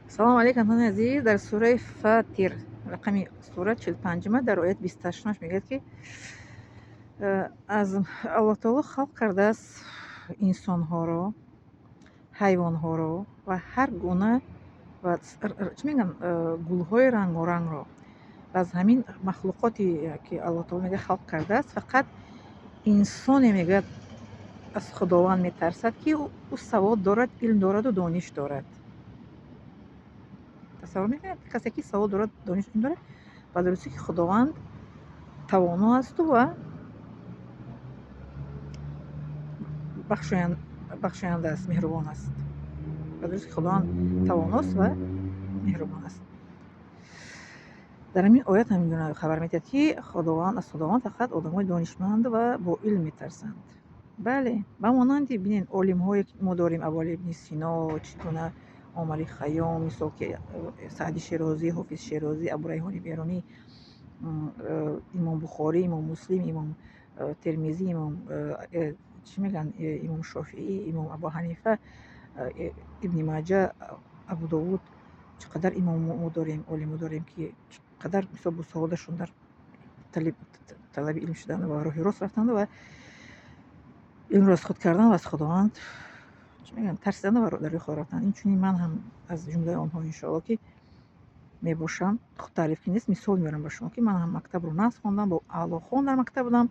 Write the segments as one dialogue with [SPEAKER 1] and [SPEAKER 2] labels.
[SPEAKER 1] سلام علیکم همه عزیز. در سوره فاطر رقم سوره 45 در آیت 28 میگه که از الله تعالی خلق کرده است انسان ها رو، حیوان ها رو و هر گونه و چی میگن گل های رنگارنگ رو. از همین مخلوقاتی که الله تعالی میگه خلق کرده است، فقط انسان میگه از خداوند میترسد که او سواد دارد، علم دارد و دانش دارد. تصور میکنید کسی که سواد دارد، دانش دارد و درستی که خداوند توانا است و بخشاینده است، مهربان است. و درستی که خداوند تواناست و مهربان است. در همین آیت همین خبر میدهد که از خداوند فقط آدمای دانشمند و با علم میترسند. بله، به مانند ببینین عالم های که ما داریم، اول ابن سینا، چگونه عمر خیام، مثل که سعدی شیرازی، حافظ شیرازی، ابو ریحان بیرانی، امام بخاری، امام مسلم، امام ترمذی، امام چی میگن، امام شافعی، امام ابو حنیفه، ابن ماجه، ابو داود. چقدر امام ما داریم، علم داریم که چقدر مثلا با سوادشون در طلب علم شدن و راه راست رفتند و علم را از خود کردن و از خداوند چی میگن ترسیدن و در راه خود رفتن. این چونین من هم از جمله آنها انشاءالله که میباشم. خود تعریف که نیست، مثال میارم به شما که من هم مکتب رو نصب خواندم، با اعلی خوان در مکتب بودم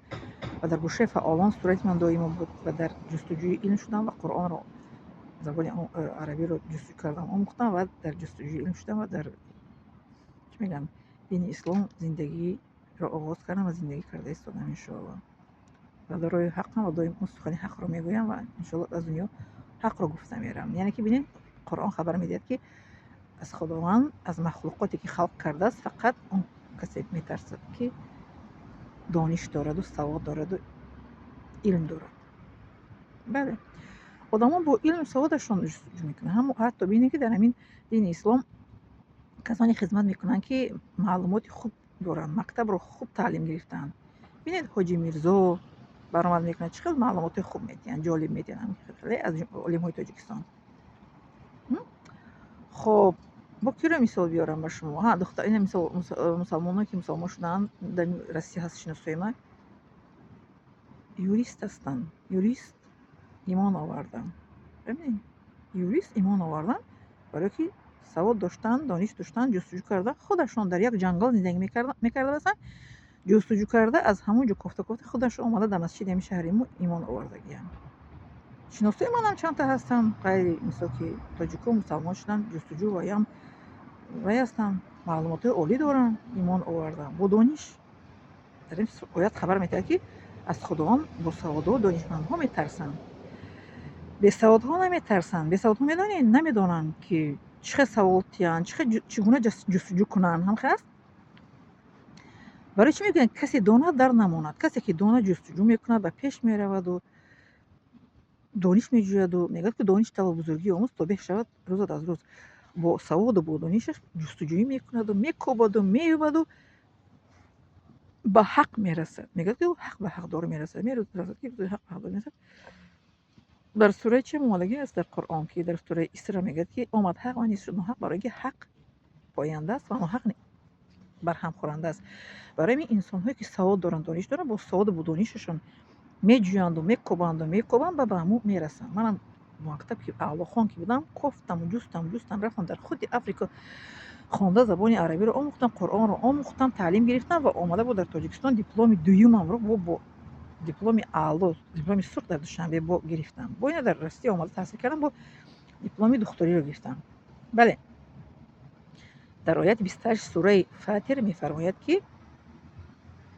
[SPEAKER 1] و در گوشه فعالان صورت من دائما بود و در جستجوی علم شدم و قرآن رو، زبان عربی رو جستجو کردم، آموختم و در جستجوی علم شدم و در چی میگن دین اسلام زندگی رو آغاز کردم و زندگی کرده ایستادم انشاءالله. و در راه حقم و دائم اون سخن حق رو میگویم و انشاءالله از دنیا حق رو گفته میرم. یعنی که ببینید قرآن خبر میدهد که از خداوند، از مخلوقاتی که خلق کرده است، فقط اون کسی میترسد که دانش دارد و سواد دارد و علم دارد. بله، آدما با علم سوادشون جستجو میکنن. هم حتی ببینید که در همین دین اسلام کسانی خدمت میکنن که معلومات خوب دارن، مکتب رو خوب تعلیم گرفتن. ببینید حاجی میرزا برآمد میکنه، چقدر معلومات خوب میدن، جالب میدن، خیلی از علم های تاجیکستان. خب با کی رو مثال بیارم به شما؟ ها، دختر این مسلمان که مسلمان شدن در روسیه هست، شناسای من یوریست هستن. یوریست ایمان آوردن. ببینید یوریست ایمان آوردن برای که سواد داشتن، دانش داشتن، جستجو کردن، خودشون در یک جنگل زندگی میکرده بسن، جستجو کرده از همونجا کفته خودشون اومده در مسجد همین شهر ما ایمان آوردگیان. شناسای من هم چند تا هستن غیر مثل که تاجیکا مسلمان شدن، جستجو و هستن، معلومات عالی دارن، ایمان آوردن با دانش. در این آیات خبر میده که از خداوند با سواد و دانشمندها میترسن، به سوادها نمیترسن. به سوادها نمیدانن که چه سوادیان، چگونه جستجو کنن. هم هست برای چی میگن کسی دانا در نماند؟ کسی که دانا جستجو میکنه به پیش میرود و دانش میجوید و میگه که دانش تا بزرگی آموز تا به شود روز از روز. با سواد و با دانشش جستجویی میکند و میکوبد و میوبد و به حق میرسد. میگه که حق به حق دار میرسد، میرسد که حق به حق دار میرسد. در سوره چه مالگی است در قرآن که در سوره اسراء میگه که آمد حق و نیست شد حق، برای که حق پاینده است و حق بر هم خورنده است. برای این انسان هایی که سواد دارن، دانش دارن، با سواد و با دانششون میجویند و میکوبند به همو میرسن. منم مکتب که اعلی خوان که بودم گفتم و جستم رفتم در خود افریقا خوانده، زبان عربی رو آموختم، قرآن رو آموختم، تعلیم گرفتم و آمده بود در تاجیکستان دیپلم دویمم رو با دیپلم اعلا، دیپلم سرخ در دوشنبه با گرفتم. با این در راستی آمده تحصیل کردم، با دیپلم دکتری رو گرفتم. بله، در آیت 28 سوره فاطر میفرماید که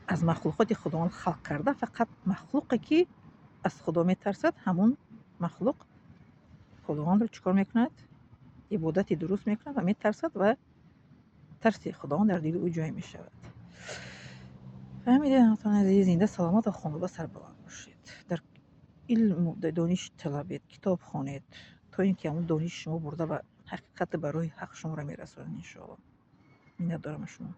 [SPEAKER 1] از مخلوقات خداوند خلق کرده، فقط مخلوقی که از خدا میترسد، همون مخلوق خداوند رو چیکار میکند؟ عبادت درست میکند و میترسد و ترس خداوند در دل او جای میشود. فهمیده همتون عزیز؟ زنده سلامت و خانواده سر بلند باشید، در علم و دانش طلبید، کتاب خوانید تا اینکه همون دانش شما برده و حقیقت برای حق شما را میرسونید انشاءالله. می‌نه دارم شما.